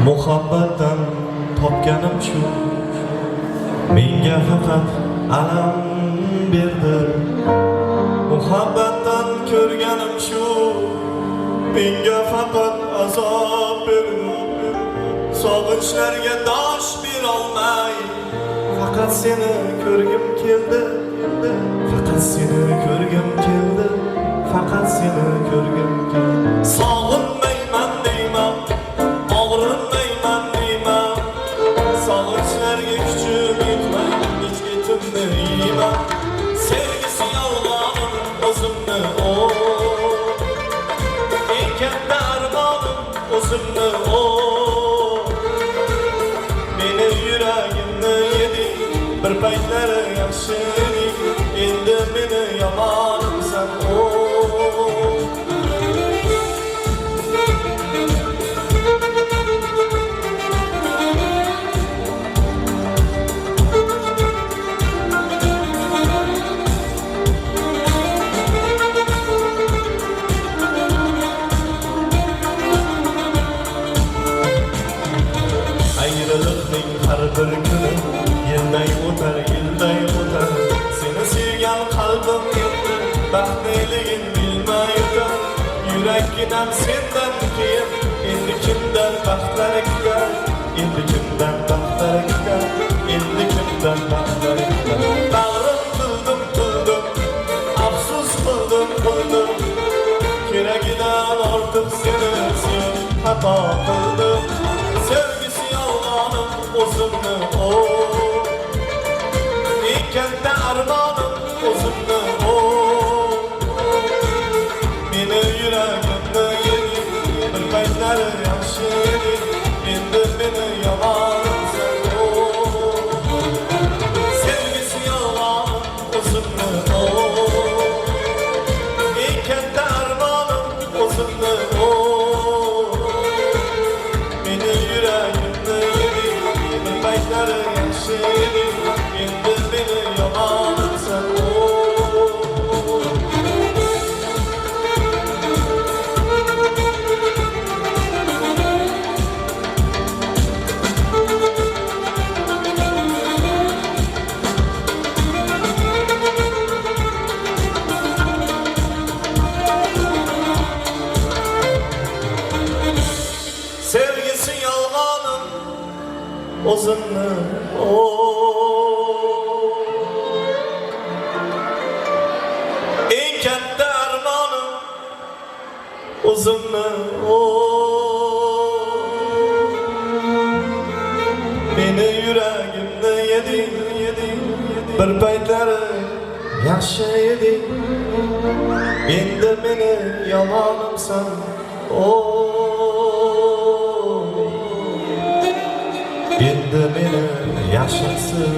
muhabbatdan topganim shu, menga faqat alam berdi. Muhabbatdan ko'rganim shu, menga faqat azob berdi. Sog'inchlarga dosh berolmay, faqat seni ko'rgim keldi. Faqat seni ko'rgim keldi. Faqat seni ko'rgim keldi. Sog'inmayman deyman, og'rinmayman deyman. Sog'inchlarga kuchim yetmay, ichkitimni yeyman. Sevgisi yolg'onim o'zimni eng katta armonim o'zimni meni yuragimni yeding, bir paytlari yaxshi eding, endi meni yomonimsan ayrılıkning har bir kuni yilday o'tar, yilday o'tar. Seni sevgan qalbim endi baxtliligin bilmay o'tar. Yuragim sendan keyin endi kimdan baxtlar kutar, endi kimdan baxtlar kutar, endi kimdan baxtlar kutar. Bag'rim qildim, afsus qildim, keragidan ortiq seni sevib xato qildim. Sevgisi yolg'onim o'zimni eng katta armonim o'zimni meni yuragimni yeding, bir paytlari yaxshi eding, endi meni yomonimsan sevgisi yolg'onim o'zimni eng katta armonim o'zimni meni yuragimni yeding, bir paytlari yaxshi eding, endi meni yomonimsan sevgisi yolg'onim o'zimni eng katta armonim o'zimni meni yuragimni yeding, bir paytlari yaxshi eding, endi meni yomonimsan endi meni yaxshisiz